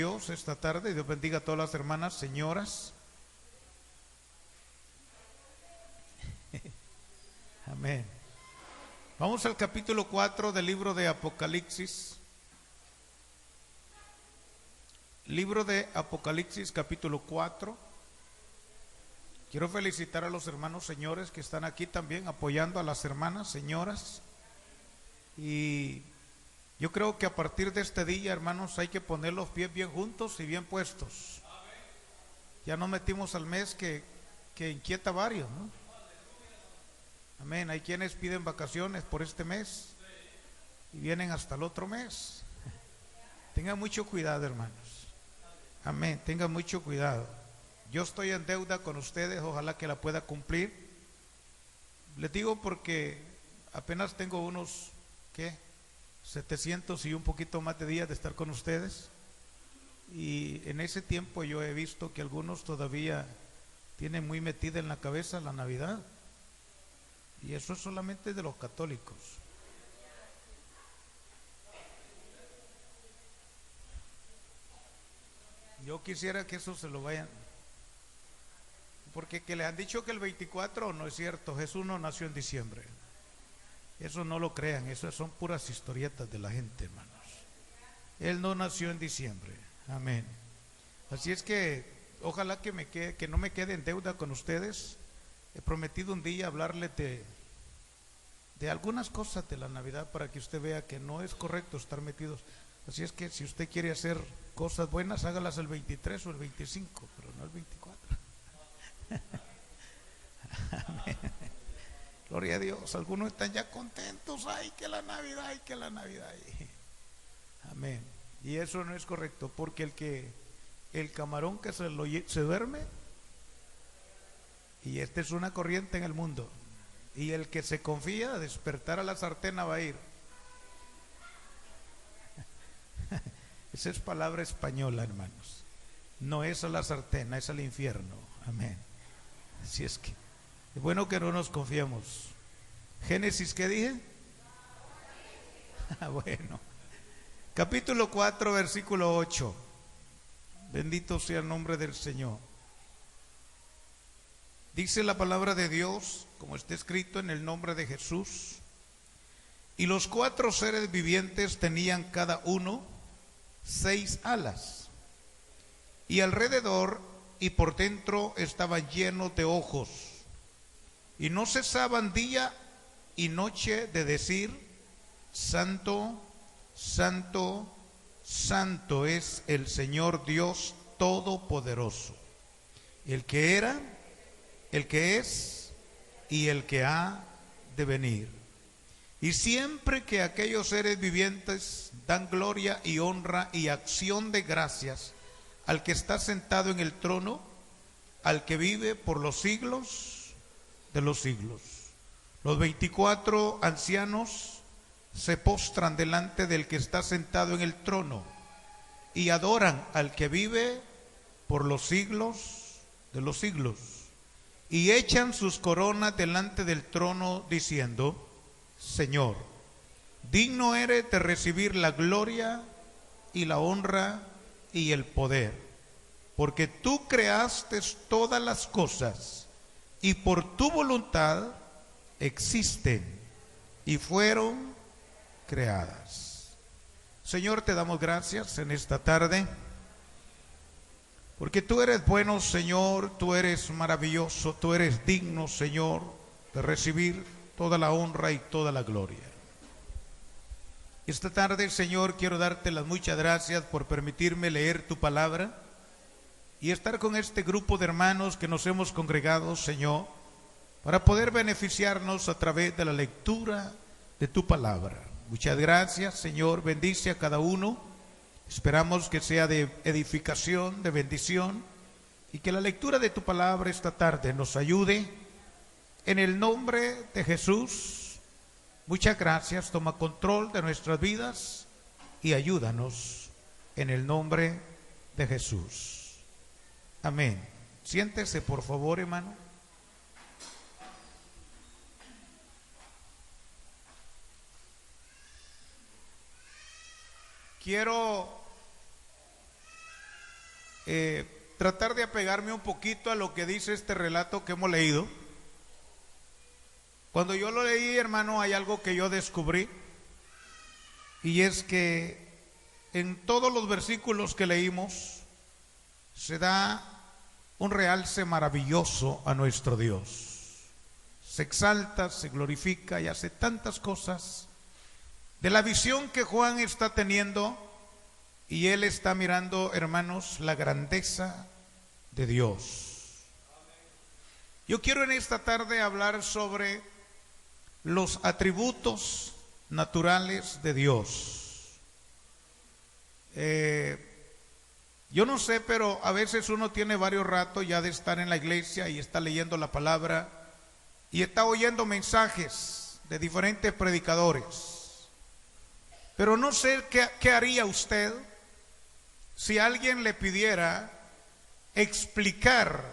Dios esta tarde. Dios bendiga a todas las hermanas, señoras. Amén. Vamos al capítulo 4 del libro de Apocalipsis. Libro de Apocalipsis, capítulo 4. Quiero felicitar a los hermanos señores que están aquí también apoyando a las hermanas señoras. Y yo creo que a partir de este día, hermanos, hay que poner los pies bien juntos y bien puestos. Ya nos metimos al mes que inquieta a varios, ¿no? Amén. Hay quienes piden vacaciones por este mes y vienen hasta el otro mes. Tengan mucho cuidado, hermanos. Amén. Tengan mucho cuidado. Yo estoy en deuda con ustedes, ojalá que la pueda cumplir. Les digo porque apenas tengo unos, 700 y un poquito más de días de estar con ustedes. Y en ese tiempo yo he visto que algunos todavía tienen muy metida en la cabeza la Navidad. Y eso es solamente de los católicos. Yo quisiera que eso se lo vayan, porque que les han dicho que el 24 no es cierto. Jesús no nació en diciembre. Eso no lo crean, eso son puras historietas de la gente, hermanos. Él no nació en diciembre. Amén. Así es que ojalá que no me quede en deuda con ustedes. He prometido un día hablarles de algunas cosas de la Navidad para que usted vea que no es correcto estar metidos. Así es que si usted quiere hacer cosas buenas, hágalas el 23 o el 25, pero no el 24. Amén. Gloria a Dios. Algunos están ya contentos. Ay, que la Navidad, ay, que la Navidad. Amén. Y eso no es correcto, porque el camarón que se duerme, y esta es una corriente en el mundo, y el que se confía a despertar a la sartén va a ir. Esa es palabra española, hermanos. No es a la sartén, es al infierno. Amén. Así es que es bueno que no nos confiemos. Génesis, ¿qué dije? Bueno, capítulo 4, versículo 8. Bendito sea el nombre del Señor. Dice la palabra de Dios, como está escrito en el nombre de Jesús: y los 4 seres vivientes tenían cada uno 6 alas, y alrededor y por dentro estaban llenos de ojos, y no cesaban día y noche de decir: Santo, Santo, Santo es el Señor Dios Todopoderoso, el que era, el que es y el que ha de venir. Y siempre que aquellos seres vivientes dan gloria y honra y acción de gracias al que está sentado en el trono, al que vive por los siglos de los siglos, los 24 ancianos se postran delante del que está sentado en el trono y adoran al que vive por los siglos de los siglos, y echan sus coronas delante del trono diciendo: Señor, digno eres de recibir la gloria y la honra y el poder, porque tú creaste todas las cosas y por tu voluntad existen y fueron creadas. Señor, te damos gracias en esta tarde, porque tú eres bueno, Señor, tú eres maravilloso, tú eres digno, Señor, de recibir toda la honra y toda la gloria. Esta tarde, Señor, quiero darte las muchas gracias por permitirme leer tu palabra y estar con este grupo de hermanos que nos hemos congregado, Señor, para poder beneficiarnos a través de la lectura de tu palabra. Muchas gracias, Señor, bendice a cada uno. Esperamos que sea de edificación, de bendición, y que la lectura de tu palabra esta tarde nos ayude. En el nombre de Jesús, muchas gracias. Toma control de nuestras vidas y ayúdanos en el nombre de Jesús. Amén. Siéntese, por favor, hermano. Quiero tratar de apegarme un poquito a lo que dice este relato que hemos leído. Cuando yo lo leí, hermano, hay algo que yo descubrí, y es que en todos los versículos que leímos se da un realce maravilloso a nuestro Dios. Se exalta, se glorifica y hace tantas cosas de la visión que Juan está teniendo, y él está mirando, hermanos, la grandeza de Dios. Yo quiero en esta tarde hablar sobre los atributos naturales de Dios. Yo no sé, pero a veces uno tiene varios ratos ya de estar en la iglesia y está leyendo la palabra y está oyendo mensajes de diferentes predicadores, pero no sé qué haría usted si alguien le pidiera explicar,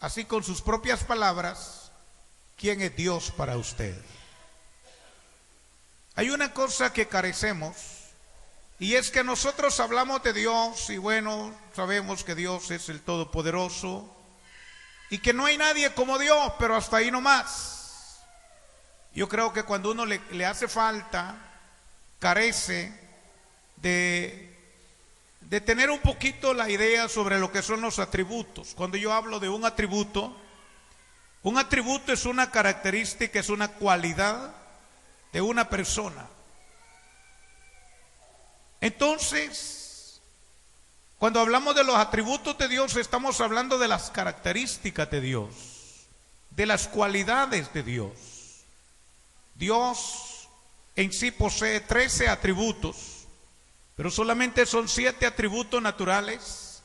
así con sus propias palabras, quién es Dios para usted. Hay una cosa que carecemos, y es que nosotros hablamos de Dios, y bueno, sabemos que Dios es el Todopoderoso y que no hay nadie como Dios, pero hasta ahí nomás. Yo creo que cuando uno le hace falta, carece de tener un poquito la idea sobre lo que son los atributos. Cuando yo hablo de un atributo es una característica, es una cualidad de una persona. Entonces, cuando hablamos de los atributos de Dios, estamos hablando de las características de Dios, de las cualidades de Dios. Dios en sí posee 13 atributos, pero solamente son 7 atributos naturales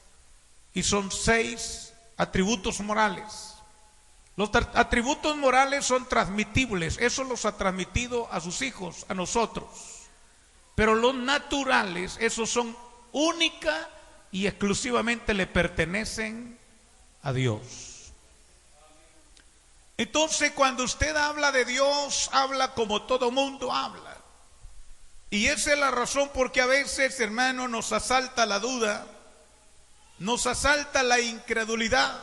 y son 6 atributos morales. Los atributos morales son transmitibles, eso los ha transmitido a sus hijos, a nosotros. Pero los naturales, esos son única y exclusivamente le pertenecen a Dios. Entonces, cuando usted habla de Dios, habla como todo mundo habla. Y esa es la razón por que a veces, hermano, nos asalta la duda, nos asalta la incredulidad.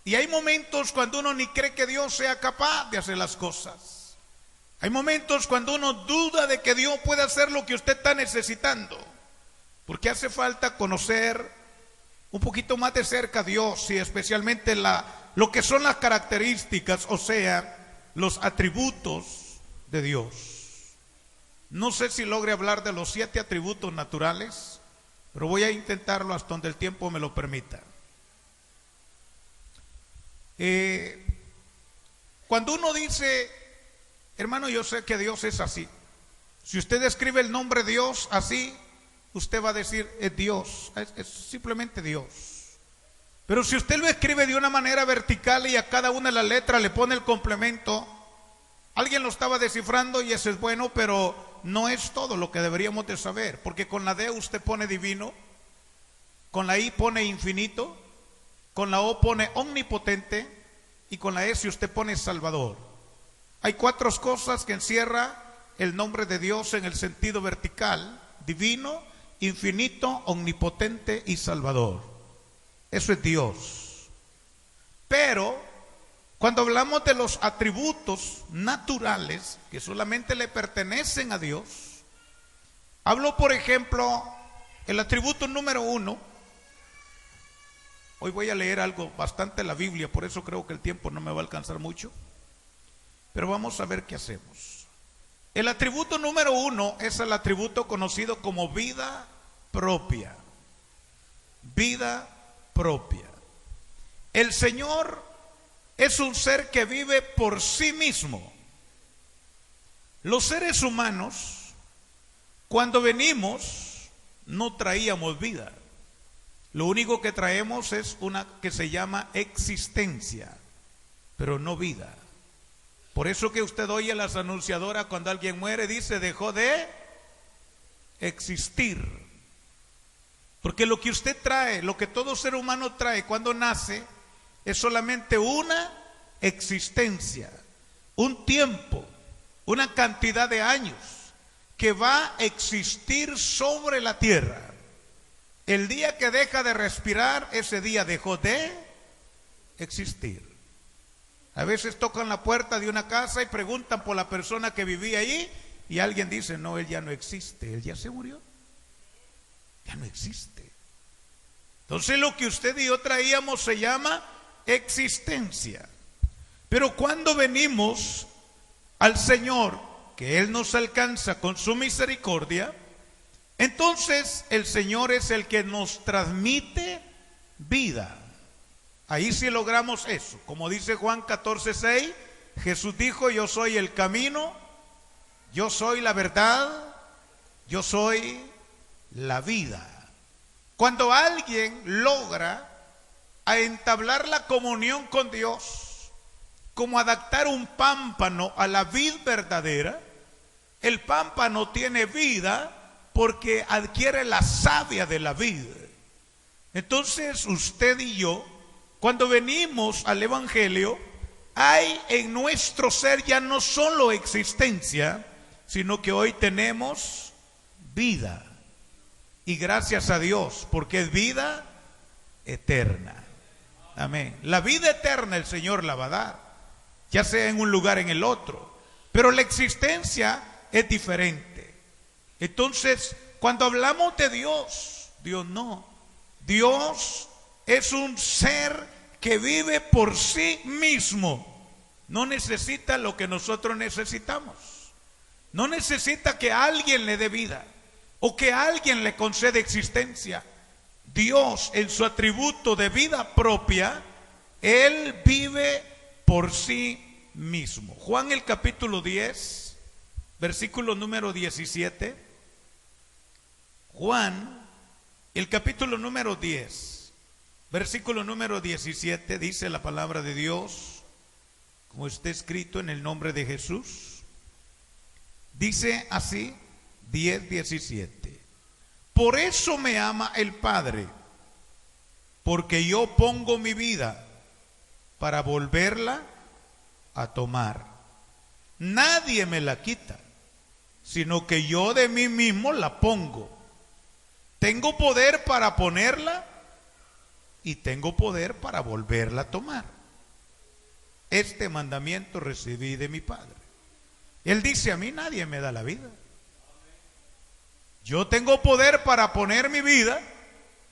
Y hay momentos cuando uno ni cree que Dios sea capaz de hacer las cosas. Hay momentos cuando uno duda de que Dios puede hacer lo que usted está necesitando, porque hace falta conocer un poquito más de cerca a Dios, y especialmente lo que son las características, o sea, los atributos de Dios. No sé si logre hablar de los 7 atributos naturales, pero voy a intentarlo hasta donde el tiempo me lo permita. Cuando uno dice, hermano, yo sé que Dios es así. Si usted escribe el nombre Dios así, usted va a decir, es Dios, es simplemente Dios. Pero si usted lo escribe de una manera vertical y a cada una de las letras le pone el complemento, alguien lo estaba descifrando y eso es bueno, pero no es todo lo que deberíamos de saber, porque con la D usted pone divino, con la I pone infinito, con la O pone omnipotente, y con la S usted pone Salvador. Hay 4 cosas que encierra el nombre de Dios en el sentido vertical: divino, infinito, omnipotente y Salvador. Eso es Dios. Pero cuando hablamos de los atributos naturales que solamente le pertenecen a Dios, hablo, por ejemplo, el atributo número 1. Hoy voy a leer algo bastante de la Biblia, por eso creo que el tiempo no me va a alcanzar mucho, pero vamos a ver qué hacemos. El atributo número 1 es el atributo conocido como vida propia. Vida propia. El Señor es un ser que vive por sí mismo. Los seres humanos, cuando venimos, no traíamos vida. Lo único que traemos es una que se llama existencia, pero no vida. Por eso que usted oye a las anunciadoras cuando alguien muere, dice, dejó de existir. Porque lo que usted trae, lo que todo ser humano trae cuando nace, es solamente una existencia, un tiempo, una cantidad de años que va a existir sobre la tierra. El día que deja de respirar, ese día dejó de existir. A veces tocan la puerta de una casa y preguntan por la persona que vivía ahí y alguien dice, no, él ya no existe, él ya se murió, ya no existe. Entonces lo que usted y yo traíamos se llama existencia. Pero cuando venimos al Señor, que Él nos alcanza con su misericordia, entonces el Señor es el que nos transmite vida. Ahí sí logramos eso. Como dice Juan 14:6, Jesús dijo, yo soy el camino, yo soy la verdad, yo soy la vida. Cuando alguien logra a entablar la comunión con Dios, como adaptar un pámpano a la vid verdadera, el pámpano tiene vida porque adquiere la savia de la vid. Entonces usted y yo, cuando venimos al Evangelio, hay en nuestro ser ya no solo existencia, sino que hoy tenemos vida. Y gracias a Dios, porque es vida eterna. Amén. La vida eterna el Señor la va a dar, ya sea en un lugar o en el otro. Pero la existencia es diferente. Entonces, cuando hablamos de Dios, Dios no. Dios es un ser que vive por sí mismo. No necesita lo que nosotros necesitamos. No necesita que alguien le dé vida o que alguien le conceda existencia. Dios, en su atributo de vida propia, Él vive por sí mismo. Juan el capítulo 10, versículo número 17. Juan el capítulo número 10, versículo número 17, dice la palabra de Dios, como está escrito en el nombre de Jesús. Dice así, 10:17. Por eso me ama el Padre, porque yo pongo mi vida para volverla a tomar. Nadie me la quita, sino que yo de mí mismo la pongo. Tengo poder para ponerla y tengo poder para volverla a tomar. Este mandamiento recibí de mi Padre. Él dice, a mí nadie me da la vida. Yo tengo poder para poner mi vida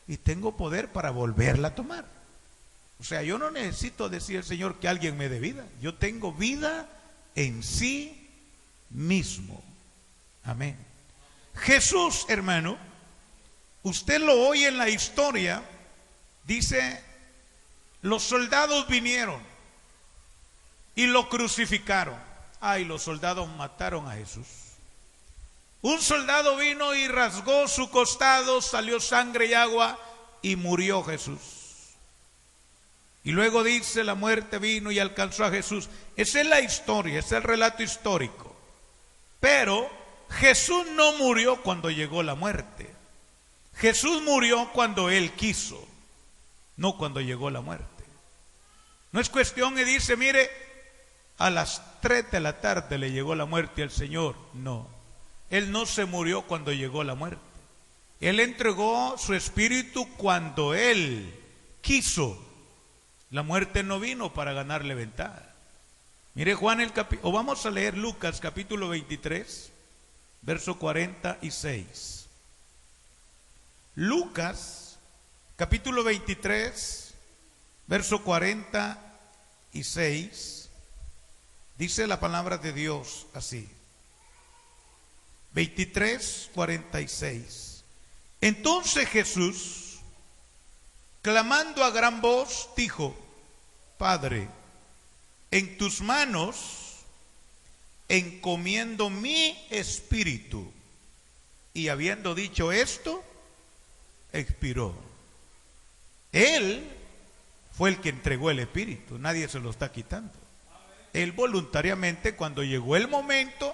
y tengo poder para volverla a tomar. O sea, yo no necesito decir al Señor que alguien me dé vida. Yo tengo vida en sí mismo. Amén. Jesús, hermano, usted lo oye en la historia, dice, los soldados vinieron y lo crucificaron. Ay, los soldados mataron a Jesús. Un soldado vino y rasgó su costado, salió sangre y agua y murió Jesús. Y luego dice, la muerte vino y alcanzó a Jesús. Esa es la historia, ese es el relato histórico. Pero Jesús no murió cuando llegó la muerte. Jesús murió cuando Él quiso, no cuando llegó la muerte. No es cuestión y dice, mire, a las 3 de la tarde le llegó la muerte al Señor. No, Él no se murió cuando llegó la muerte. Él entregó su espíritu cuando Él quiso. La muerte no vino para ganarle ventaja. Mire Juan o vamos a leer Lucas capítulo 23, verso 46. Lucas capítulo 23, verso 46. Dice la palabra de Dios así. 23:46. Entonces Jesús, clamando a gran voz, dijo: Padre, en tus manos encomiendo mi espíritu. Y habiendo dicho esto, expiró. Él fue el que entregó el espíritu, nadie se lo está quitando. Él voluntariamente, cuando llegó el momento,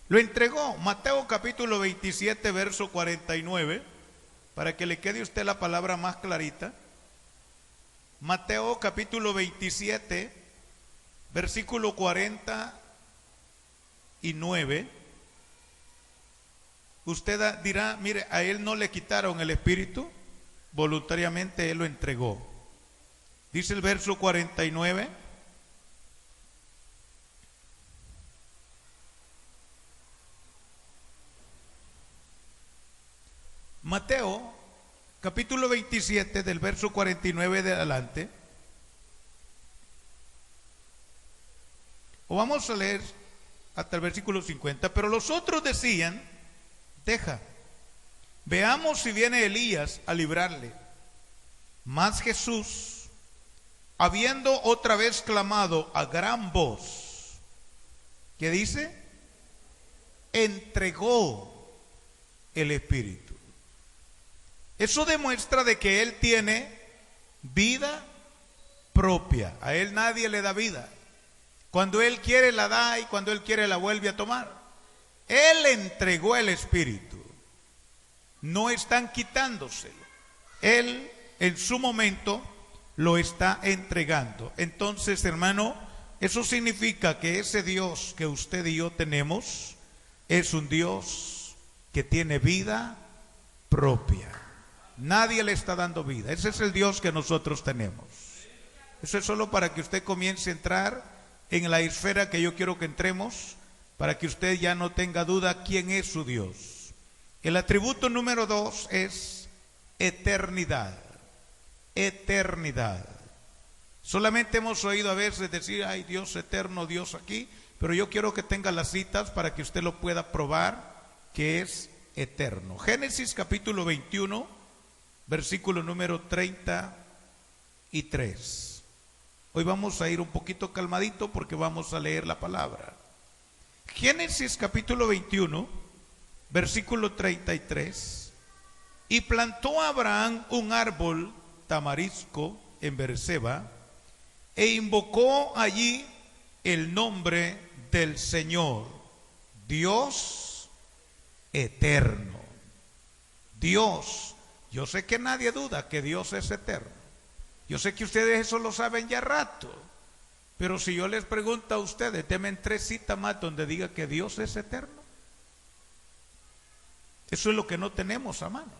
lo entregó. Mateo capítulo 27, verso 49, para que le quede a usted la palabra más clarita. Mateo capítulo 27, versículo 49. Usted dirá, mire, a él no le quitaron el espíritu, voluntariamente Él lo entregó. Dice el verso 49. Mateo, capítulo 27, del verso 49 de adelante. O vamos a leer hasta el versículo 50. Pero los otros decían: deja, veamos si viene Elías a librarle. Mas Jesús, habiendo otra vez clamado a gran voz, ¿qué dice? Entregó el Espíritu. Eso demuestra de que Él tiene vida propia. A Él nadie le da vida. Cuando Él quiere la da y cuando Él quiere la vuelve a tomar. Él entregó el Espíritu. No están quitándoselo. Él en su momento lo está entregando. Entonces, hermano, eso significa que ese Dios que usted y yo tenemos es un Dios que tiene vida propia. Nadie le está dando vida. Ese es el Dios que nosotros tenemos. Eso es solo para que usted comience a entrar en la esfera que yo quiero que entremos, para que usted ya no tenga duda quién es su Dios. El atributo número 2 es eternidad. Eternidad. Solamente hemos oído a veces decir: ay, Dios eterno, Dios aquí, pero yo quiero que tenga las citas para que usted lo pueda probar que es eterno. Génesis capítulo 21, versículo número 33. Hoy vamos a ir un poquito calmadito porque vamos a leer la palabra. Génesis capítulo 21, versículo 33. Y plantó Abraham un árbol tamarisco en Beerseba, e invocó allí el nombre del Señor, Dios eterno. Dios, yo sé que nadie duda que Dios es eterno. Yo sé que ustedes eso lo saben ya rato, pero si yo les pregunto a ustedes, denme 3 citas más donde diga que Dios es eterno. Eso es lo que no tenemos a mano.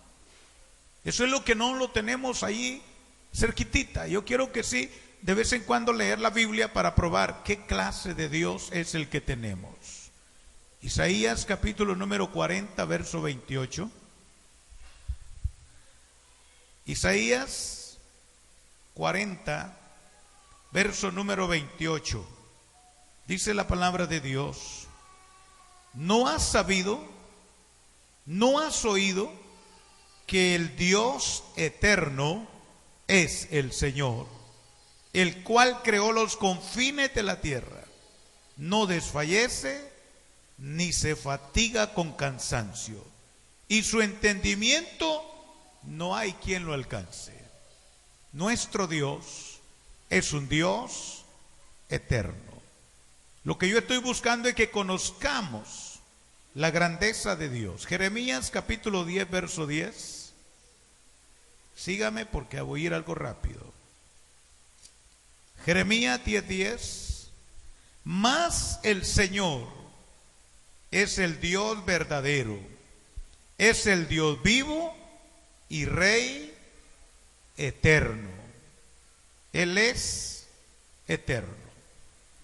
Eso es lo que no lo tenemos ahí cerquitita. Yo quiero que sí, de vez en cuando leer la Biblia para probar qué clase de Dios es el que tenemos. Isaías capítulo número 40, verso 28. Isaías 40, verso número 28. Dice la palabra de Dios: ¿no has sabido, no has oído que el Dios eterno es el Señor, el cual creó los confines de la tierra? No desfallece ni se fatiga con cansancio, y su entendimiento no hay quien lo alcance. Nuestro Dios es un Dios eterno. Lo que yo estoy buscando es que conozcamos la grandeza de Dios. Jeremías capítulo 10, verso 10. Sígame porque voy a ir algo rápido. Jeremías 10:10. Mas el Señor es el Dios verdadero, es el Dios vivo y Rey eterno. Él es eterno.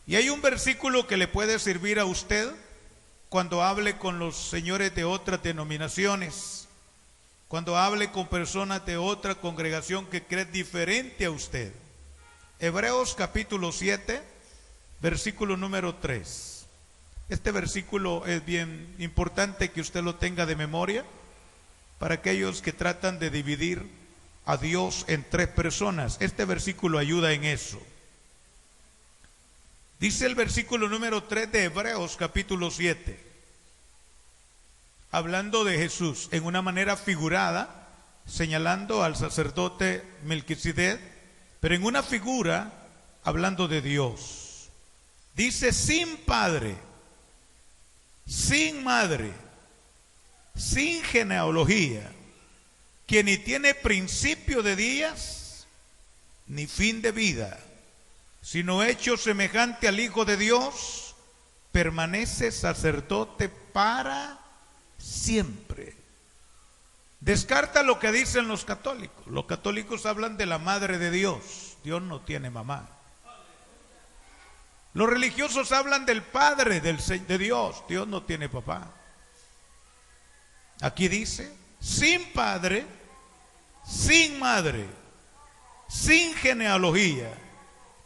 Y hay un versículo que le puede servir a usted cuando hable con los señores de otras denominaciones, cuando hable con personas de otra congregación que cree diferente a usted. Hebreos capítulo 7, versículo número 3. Este versículo es bien importante que usted lo tenga de memoria para aquellos que tratan de dividir a Dios en 3 personas. Este versículo ayuda en eso. Dice el versículo número 3 de Hebreos capítulo 7, hablando de Jesús en una manera figurada, señalando al sacerdote Melquisedec, pero en una figura hablando de Dios. Dice: sin padre, sin madre, sin genealogía, que ni tiene principio de días ni fin de vida, sino hecho semejante al Hijo de Dios, permanece sacerdote para siempre. Descarta lo que dicen los católicos. Los católicos hablan de la madre de Dios. Dios no tiene mamá. Los religiosos hablan del Padre de Dios. Dios no tiene papá. Aquí dice, sin padre, sin madre, sin genealogía,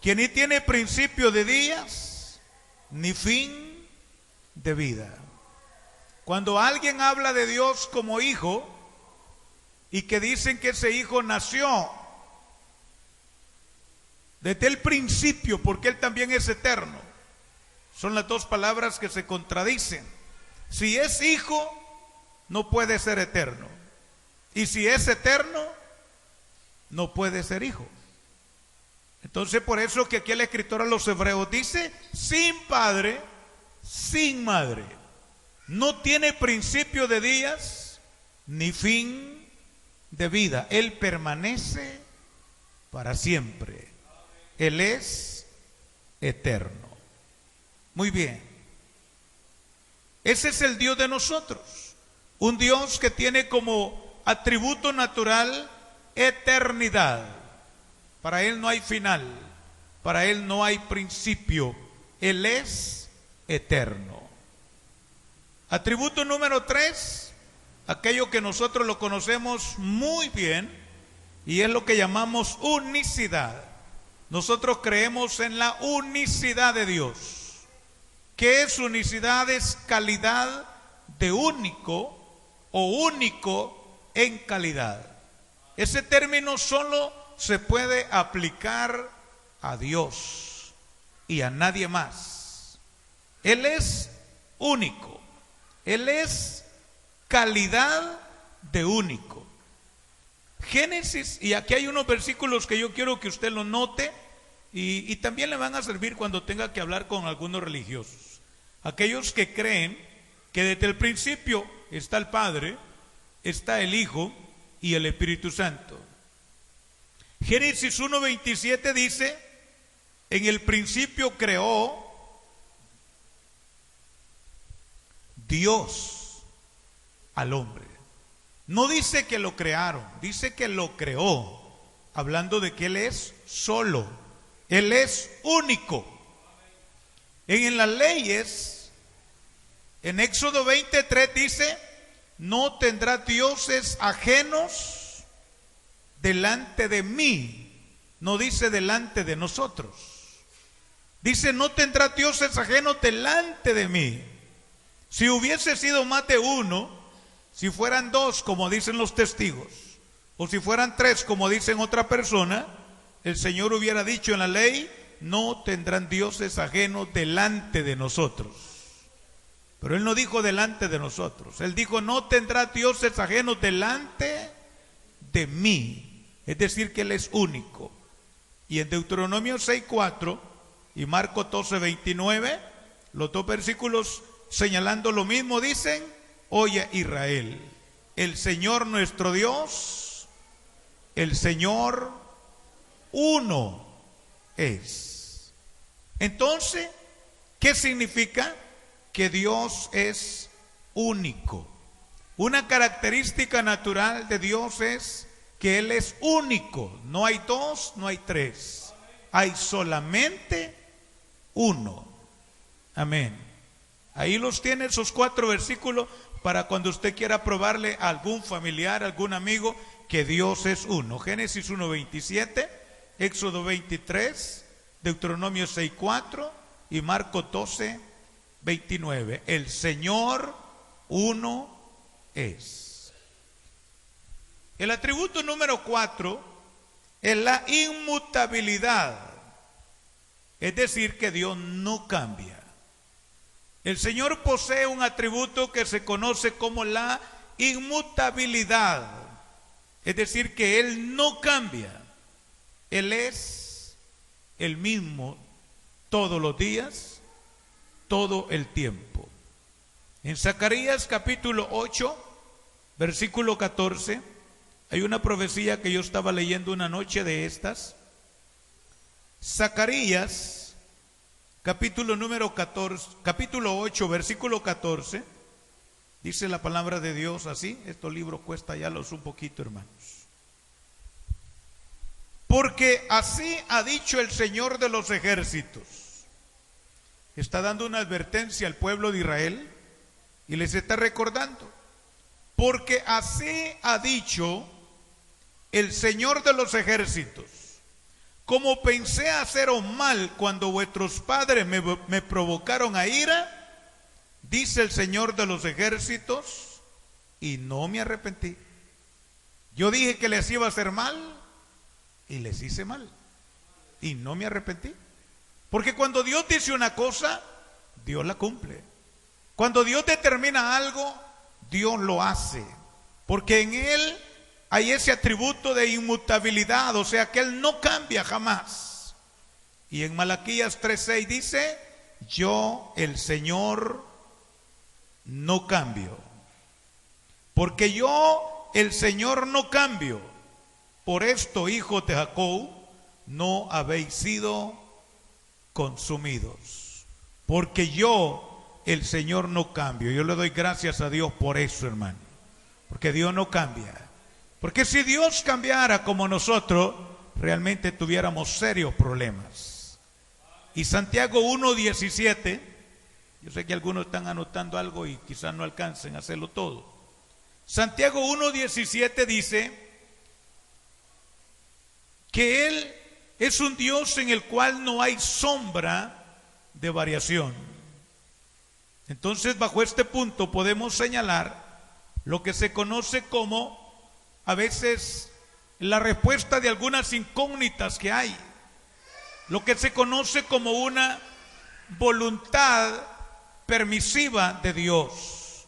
que ni tiene principio de días, ni fin de vida. Cuando alguien habla de Dios como hijo, y que dicen que ese hijo nació desde el principio, porque Él también es eterno, son las dos palabras que se contradicen. Si es hijo, no puede ser eterno. Y si es eterno, no puede ser hijo. Entonces, por eso que aquí el escritor a los hebreos dice, sin padre, sin madre, no tiene principio de días, ni fin de vida. Él permanece para siempre. Él es eterno. Muy bien. Ese es el Dios de nosotros. Un Dios que tiene como atributo natural eternidad. Para Él no hay final. Para Él no hay principio. Él es eterno. Atributo número 3, aquello que nosotros lo conocemos muy bien, y es lo que llamamos unicidad. Nosotros creemos en la unicidad de Dios. ¿Qué es unicidad? Es calidad de único o único en calidad. Ese término solo se puede aplicar a Dios y a nadie más. Él es único. Él es calidad de único. Génesis, y aquí hay unos versículos que yo quiero que usted lo note y también le van a servir cuando tenga que hablar con algunos religiosos. Aquellos que creen que desde el principio está el Padre, está el Hijo y el Espíritu Santo. Génesis 1:27 dice, en el principio creó Dios al hombre. No dice que lo crearon, dice que lo creó, hablando de que Él es solo, Él es único. En las leyes, en Éxodo 23 dice, no tendrá dioses ajenos delante de mí. No dice delante de nosotros. Dice, no tendrá dioses ajenos delante de mí. Si hubiese sido más de uno, si fueran 2, como dicen los testigos, o si fueran 3, como dicen otra persona, el Señor hubiera dicho en la ley, no tendrán dioses ajenos delante de nosotros. Pero Él no dijo delante de nosotros. Él dijo, no tendrá dioses ajenos delante de mí. Es decir, que Él es único. Y en Deuteronomio 6:4 y Marcos 12:29, los dos versículos señalando lo mismo dicen, oye Israel, el Señor nuestro Dios, el Señor uno es. Entonces, ¿qué significa? Que Dios es único. Una característica natural de Dios es que Él es único. No hay 2, no hay 3. Hay solamente uno. Amén. Ahí los tiene esos 4 versículos para cuando usted quiera probarle a algún familiar, a algún amigo, que Dios es uno. Génesis 1:27, Éxodo 23, Deuteronomio 6:4 y Marcos 12:29. El Señor uno es. El atributo número 4 es la inmutabilidad. Es decir, que Dios no cambia. El Señor posee un atributo que se conoce como la inmutabilidad. Es decir, que Él no cambia. Él es el mismo todos los días, todo el tiempo. En Zacarías capítulo 8, versículo 14, hay una profecía que yo estaba leyendo una noche de estas. Zacarías capítulo número 14, capítulo 8, versículo 14, Dice la palabra de Dios así. Estos libros cuesta ya los un poquito, hermanos. Porque así ha dicho el Señor de los ejércitos. Está dando una advertencia al pueblo de Israel y les está recordando. Porque así ha dicho el Señor de los ejércitos. Como pensé haceros mal cuando vuestros padres me provocaron a ira, dice el Señor de los ejércitos, y no me arrepentí. Yo dije que les iba a hacer mal y les hice mal. Y no me arrepentí. Porque cuando Dios dice una cosa, Dios la cumple. Cuando Dios determina algo, Dios lo hace. Porque en Él hay ese atributo de inmutabilidad, o sea que Él no cambia jamás. Y en Malaquías 3:6 dice, yo, el Señor, no cambio. Porque yo, el Señor, no cambio. Por esto, hijos de Jacob, no habéis sido consumidos. Porque yo, el Señor, no cambio. Yo le doy gracias a Dios por eso, hermano. Porque Dios no cambia. Porque si Dios cambiara como nosotros, realmente tuviéramos serios problemas. Y Santiago 1:17, yo sé que algunos están anotando algo y quizás no alcancen a hacerlo todo. Santiago 1:17 dice que Él es un Dios en el cual no hay sombra de variación. Entonces, bajo este punto podemos señalar lo que se conoce como a veces la respuesta de algunas incógnitas que hay, lo que se conoce como una voluntad permisiva de Dios.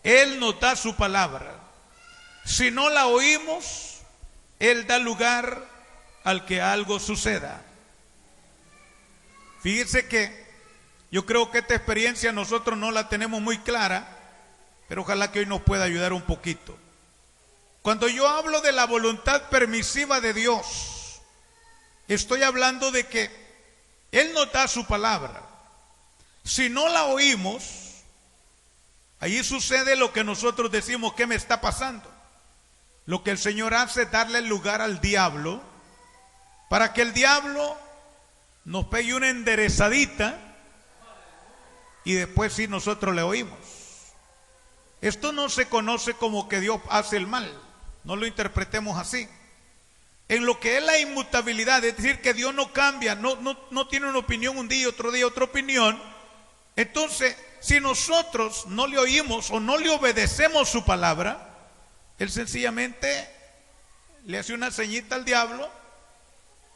Él nos da su palabra. Si no la oímos, Él da lugar al que algo suceda. Fíjese que yo creo que esta experiencia nosotros no la tenemos muy clara, pero ojalá que hoy nos pueda ayudar un poquito. Cuando yo hablo de la voluntad permisiva de Dios, estoy hablando de que Él nos da su palabra. Si no la oímos, allí sucede lo que nosotros decimos, ¿qué me está pasando? Lo que el Señor hace es darle lugar al diablo, para que el diablo nos pegue una enderezadita y después sí nosotros le oímos. Esto no se conoce como que Dios hace el mal, no lo interpretemos así. En lo que es la inmutabilidad, es decir, que Dios no cambia, no tiene una opinión un día y otro día otra opinión. Entonces, si nosotros no le oímos o no le obedecemos su palabra, Él sencillamente le hace una ceñita al diablo,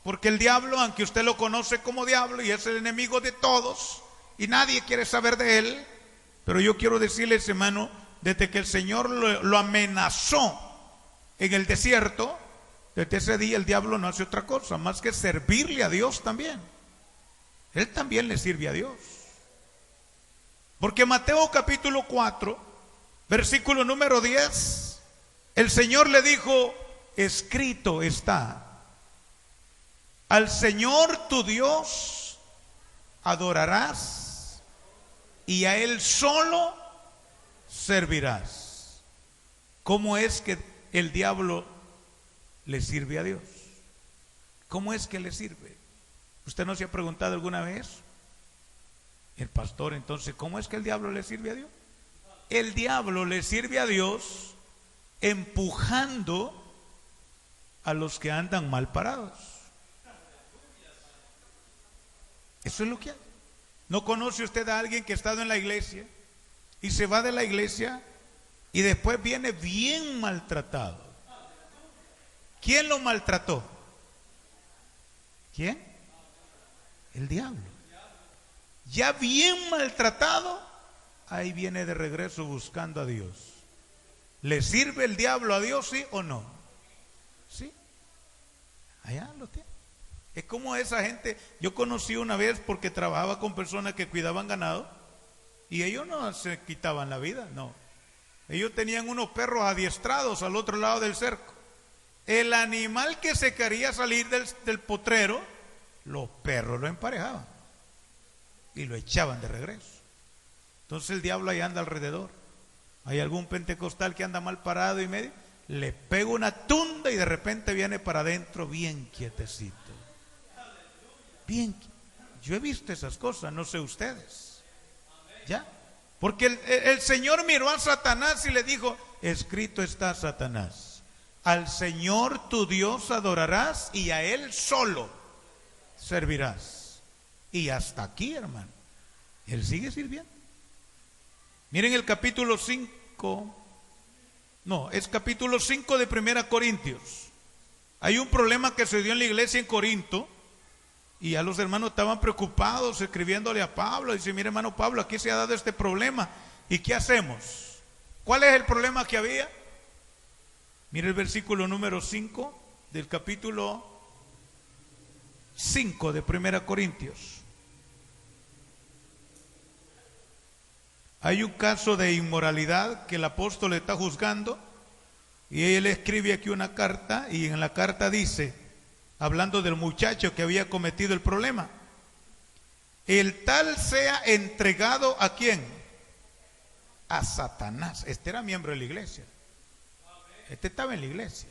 porque el diablo, aunque usted lo conoce como diablo y es el enemigo de todos y nadie quiere saber de él, pero yo quiero decirles, hermano, desde que el Señor lo amenazó en el desierto, desde ese día el diablo no hace otra cosa más que servirle a Dios también. Él también le sirve a Dios. Porque Mateo capítulo 4, versículo número 10, el Señor le dijo, escrito está, al Señor tu Dios adorarás y a Él solo servirás. ¿Cómo es que el diablo le sirve a Dios? ¿Cómo es que le sirve? ¿Usted no se ha preguntado alguna vez? El pastor, entonces, ¿cómo es que el diablo le sirve a Dios? El diablo le sirve a Dios empujando a los que andan mal parados. Eso es lo que hay. ¿No conoce usted a alguien que ha estado en la iglesia y se va de la iglesia y después viene bien maltratado? ¿Quién lo maltrató? ¿Quién? El diablo. Ya bien maltratado, ahí viene de regreso buscando a Dios. ¿Le sirve el diablo a Dios, sí o no? Sí. Allá lo tiene. Es como esa gente. Yo conocí una vez porque trabajaba con personas que cuidaban ganado y ellos no se quitaban la vida, no. Ellos tenían unos perros adiestrados al otro lado del cerco. El animal que se quería salir del potrero, los perros lo emparejaban y lo echaban de regreso. Entonces el diablo ahí anda alrededor, Hay algún pentecostal que anda mal parado y medio, le pego una tunda y de repente viene para adentro bien quietecito. Bien, yo he visto esas cosas, no sé ustedes. ¿Ya? Porque el Señor miró a Satanás y le dijo, escrito está, Satanás, al Señor tu Dios adorarás y a Él solo servirás. Y hasta aquí, hermano, Él sigue sirviendo. Miren el capítulo 5, no, es capítulo 5 de 1 Corintios. Hay un problema que se dio en la iglesia en Corinto y ya los hermanos estaban preocupados escribiéndole a Pablo. Dice, mire hermano Pablo, aquí se ha dado este problema, ¿y qué hacemos? ¿Cuál es el problema que había? Mire el versículo número 5 del capítulo 5 de 1 Corintios. Hay un caso de inmoralidad que el apóstol está juzgando y él escribe aquí una carta y en la carta dice, hablando del muchacho que había cometido el problema, el tal sea entregado ¿a quién? A Satanás. Este era miembro de la iglesia. Este estaba en la iglesia.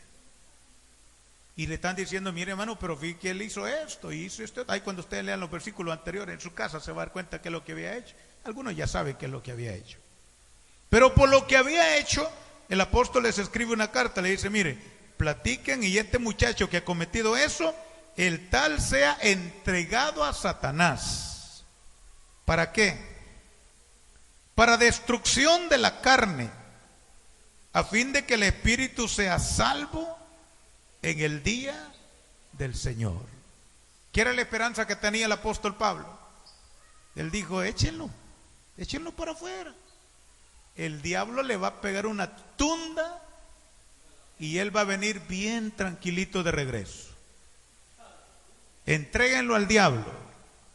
Y le están diciendo, mire hermano, pero vi que él hizo esto y hizo esto. Ahí cuando ustedes lean los versículos anteriores en su casa se va a dar cuenta qué es lo que había hecho. Algunos ya saben qué es lo que había hecho. Pero por lo que había hecho, el apóstol les escribe una carta, le dice, mire, platiquen y este muchacho que ha cometido eso, el tal sea entregado a Satanás. ¿Para qué? Para destrucción de la carne, a fin de que el espíritu sea salvo en el día del Señor. ¿Qué era la esperanza que tenía el apóstol Pablo? Él dijo, échenlo para afuera. El diablo le va a pegar una tunda y él va a venir bien tranquilito de regreso. Entréguenlo al diablo,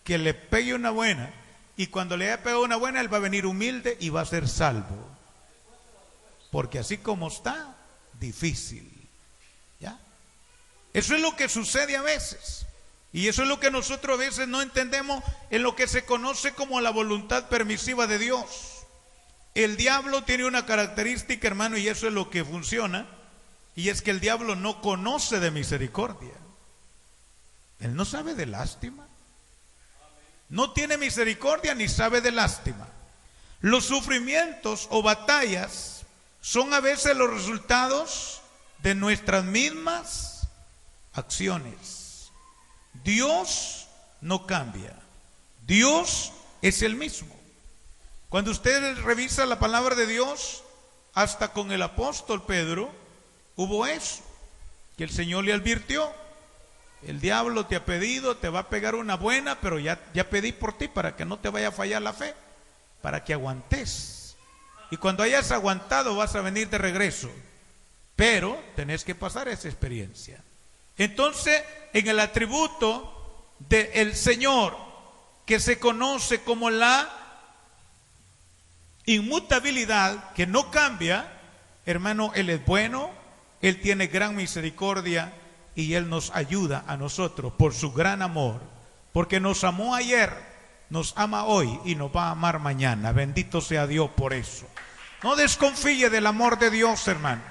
que le pegue una buena, y cuando le haya pegado una buena, él va a venir humilde y va a ser salvo. Porque así como está, difícil. ¿Ya? Eso es lo que sucede a veces. Y eso es lo que nosotros a veces no entendemos en lo que se conoce como la voluntad permisiva de Dios. El diablo tiene una característica, hermano, y eso es lo que funciona, y es que el diablo no conoce de misericordia. Él no sabe de lástima. No tiene misericordia ni sabe de lástima. Los sufrimientos o batallas son a veces los resultados de nuestras mismas acciones. Dios no cambia. Dios es el mismo. Cuando usted revisa la palabra de Dios, hasta con el apóstol Pedro, hubo eso, que el Señor le advirtió. El diablo te ha pedido, te va a pegar una buena, pero ya pedí por ti para que no te vaya a fallar la fe, para que aguantes. Y cuando hayas aguantado vas a venir de regreso, pero tenés que pasar esa experiencia. Entonces, en el atributo del Señor, que se conoce como la inmutabilidad, que no cambia, hermano, Él es bueno, Él tiene gran misericordia y Él nos ayuda a nosotros por su gran amor, porque nos amó ayer, nos ama hoy y nos va a amar mañana. Bendito sea Dios por eso. No desconfíe del amor de Dios, hermano.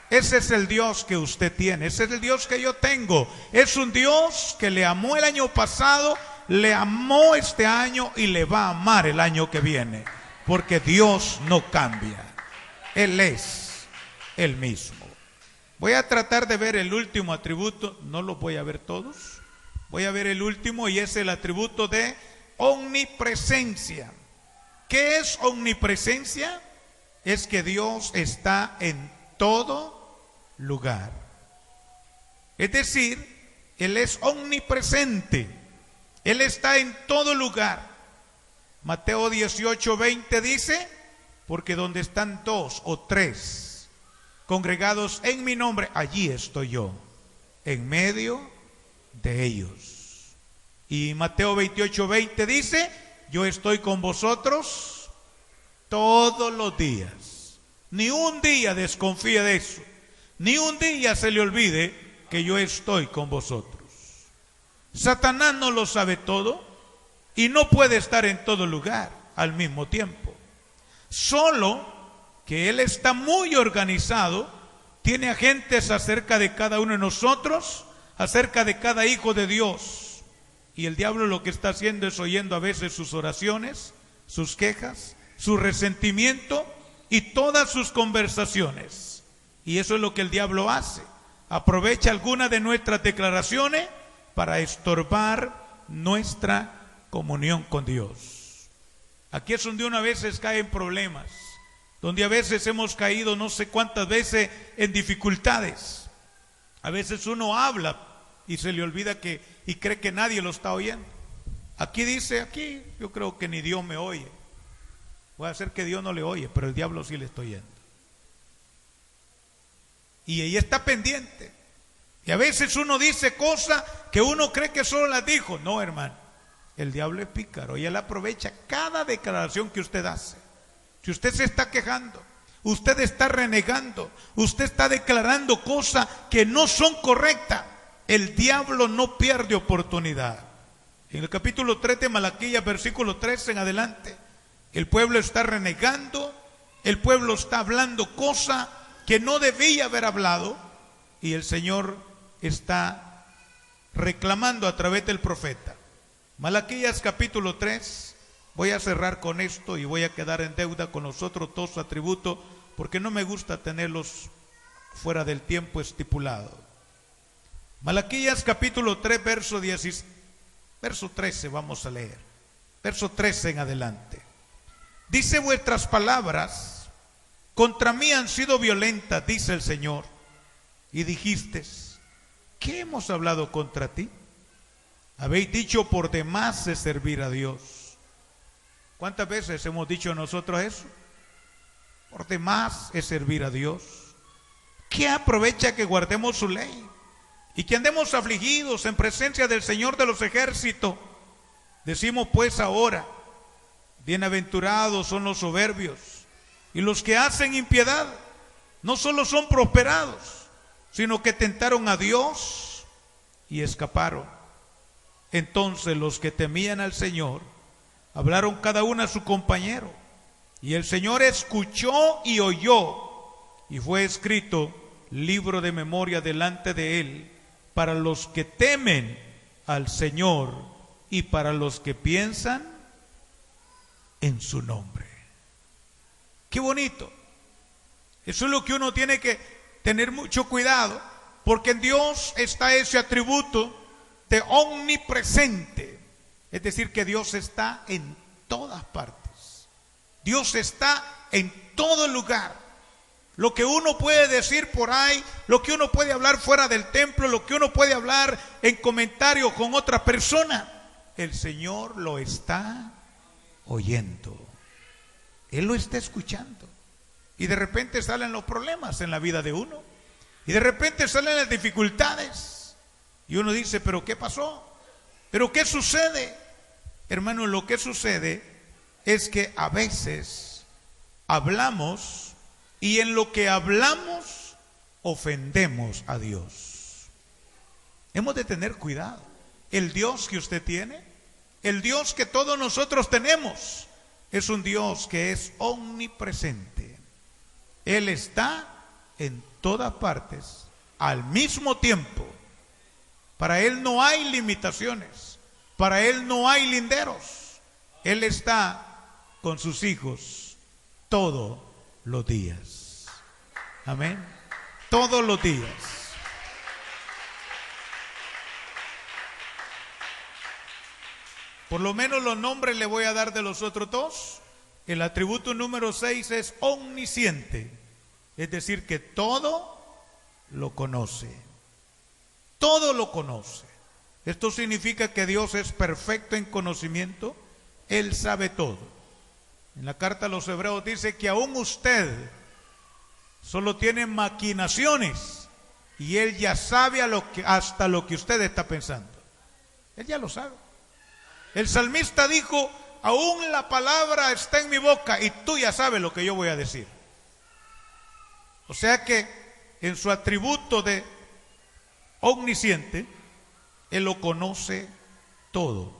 Ese es el Dios que usted tiene, ese es el Dios que yo tengo. Es un Dios que le amó el año pasado, le amó este año y le va a amar el año que viene. Porque Dios no cambia. Él es el mismo. Voy a tratar de ver el último atributo, no lo voy a ver todos. Voy a ver el último y es el atributo de omnipresencia. ¿Qué es omnipresencia? Es que Dios está en todo lugar. Es decir, Él es omnipresente. Él está en todo lugar. Mateo 18:20 dice, porque donde están dos o tres congregados en mi nombre, allí estoy yo, en medio de ellos. Y Mateo 28:20 dice, yo estoy con vosotros todos los días. Ni un día desconfíe de eso. Ni un día se le olvide que yo estoy con vosotros. Satanás no lo sabe todo y no puede estar en todo lugar al mismo tiempo. Solo que Él está muy organizado, tiene agentes acerca de cada uno de nosotros, acerca de cada hijo de Dios. Y el diablo lo que está haciendo es oyendo a veces sus oraciones, sus quejas, su resentimiento y todas sus conversaciones. Y eso es lo que el diablo hace. Aprovecha alguna de nuestras declaraciones para estorbar nuestra comunión con Dios. Aquí es donde uno a veces cae en problemas, donde a veces hemos caído no sé cuántas veces en dificultades. A veces uno habla y se le olvida y cree que nadie lo está oyendo. Aquí dice, aquí yo creo que ni Dios me oye. Voy a hacer que Dios no le oye, pero el diablo sí le está oyendo. Y ella está pendiente. Y a veces uno dice cosas que uno cree que solo las dijo. No, hermano, el diablo es pícaro y él aprovecha cada declaración que usted hace. Si usted se está quejando, usted está renegando, usted está declarando cosas que no son correctas, el diablo no pierde oportunidad. En el capítulo 3 de Malaquías, versículo 13 en adelante, el pueblo está renegando, el pueblo está hablando cosas que no debía haber hablado, y el Señor está reclamando a través del profeta. Malaquías capítulo 3, voy a cerrar con esto y voy a quedar en deuda con los otros dos atributos, porque no me gusta tenerlos fuera del tiempo estipulado. Malaquías capítulo 3, verso 13 vamos a leer, verso 13 en adelante. Dice: vuestras palabras contra mí han sido violentas, dice el Señor, y dijiste: ¿qué hemos hablado contra ti? Habéis dicho: por demás es servir a Dios. ¿Cuántas veces hemos dicho nosotros eso? Por demás es servir a Dios. ¿Qué aprovecha que guardemos su ley y que andemos afligidos en presencia del Señor de los ejércitos? Decimos pues ahora: bienaventurados son los soberbios y los que hacen impiedad. No solo son prosperados, sino que tentaron a Dios y escaparon. Entonces los que temían al Señor hablaron cada uno a su compañero, y el Señor escuchó y oyó, y fue escrito libro de memoria delante de él para los que temen al Señor y para los que piensan en su nombre. Qué bonito. Eso es lo que uno tiene que tener mucho cuidado, porque en Dios está ese atributo de omnipresente, es decir, que Dios está en todas partes. Dios está en todo lugar. Lo que uno puede decir por ahí, lo que uno puede hablar fuera del templo, lo que uno puede hablar en comentarios con otra persona, el Señor lo está oyendo. Él lo está escuchando. Y de repente salen los problemas en la vida de uno. Y de repente salen las dificultades. Y uno dice: ¿pero qué pasó? ¿Pero qué sucede? Hermano, lo que sucede es que a veces hablamos y en lo que hablamos ofendemos a Dios. Hemos de tener cuidado. El Dios que usted tiene, el Dios que todos nosotros tenemos, es un Dios que es omnipresente. Él está en todas partes al mismo tiempo. Para Él no hay limitaciones, para Él no hay linderos. Él está con sus hijos todos los días. Amén. Todos los días. Por lo menos los nombres le voy a dar de los otros dos. El atributo número 6 es omnisciente, es decir, que todo lo conoce. Todo lo conoce. Esto significa que Dios es perfecto en conocimiento. Él sabe todo. En la carta a los Hebreos dice que aún usted solo tiene maquinaciones y Él ya sabe hasta lo que usted está pensando. Él ya lo sabe. El salmista dijo: aún la palabra está en mi boca y tú ya sabes lo que yo voy a decir. O sea que en su atributo de omnisciente, Él lo conoce todo.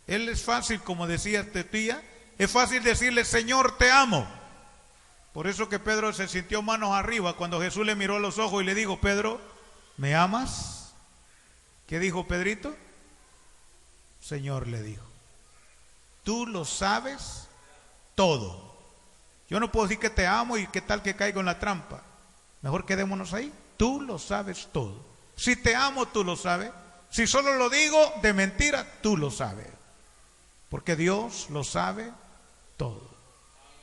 Él es fácil, como decía tu tía, es fácil decirle: Señor, te amo. Por eso que Pedro se sintió manos arriba cuando Jesús le miró a los ojos y le dijo: Pedro, ¿me amas? ¿Qué dijo Pedrito? Señor, le dijo, tú lo sabes todo. Yo no puedo decir que te amo y qué tal que caigo en la trampa. Mejor quedémonos ahí. Tú lo sabes todo. Si te amo, tú lo sabes. Si solo lo digo de mentira, tú lo sabes. Porque Dios lo sabe todo.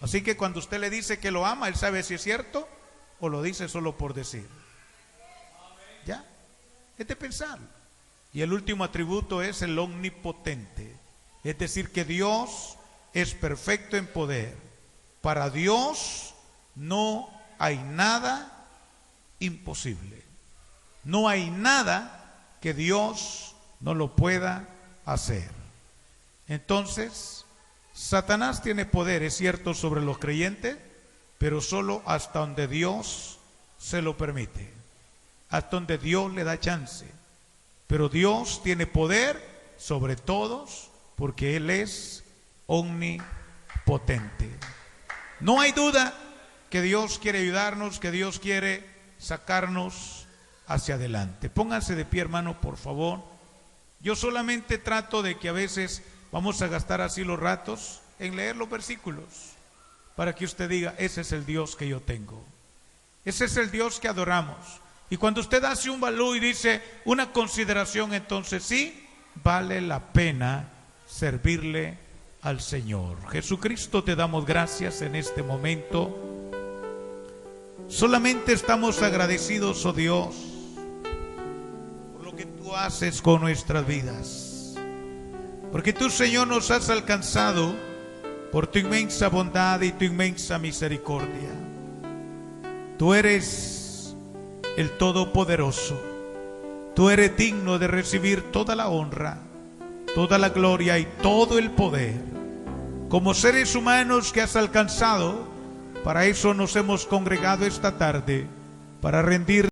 Así que cuando usted le dice que lo ama, Él sabe si es cierto o lo dice solo por decir. ¿Ya? Es de pensarlo. Y el último atributo es el omnipotente. Es decir, que Dios es perfecto en poder. Para Dios no hay nada imposible. No hay nada que Dios no lo pueda hacer. Entonces, Satanás tiene poder, es cierto, sobre los creyentes, pero solo hasta donde Dios se lo permite, hasta donde Dios le da chance. Pero Dios tiene poder sobre todos porque Él es omnipotente. No hay duda que Dios quiere ayudarnos, que Dios quiere sacarnos hacia adelante. Pónganse de pie, hermano, por favor. Yo solamente trato de que a veces vamos a gastar así los ratos en leer los versículos para que usted diga: ese es el Dios que yo tengo, ese es el Dios que adoramos. Y cuando usted hace un valor y dice una consideración, entonces sí vale la pena servirle al Señor. Jesucristo, te damos gracias en este momento. Solamente estamos agradecidos, oh Dios, por lo que tú haces con nuestras vidas. Porque tú, Señor, nos has alcanzado por tu inmensa bondad y tu inmensa misericordia. Tú eres el Todopoderoso. Tú eres digno de recibir toda la honra, toda la gloria y todo el poder. Como seres humanos que has alcanzado, para eso nos hemos congregado esta tarde, para rendir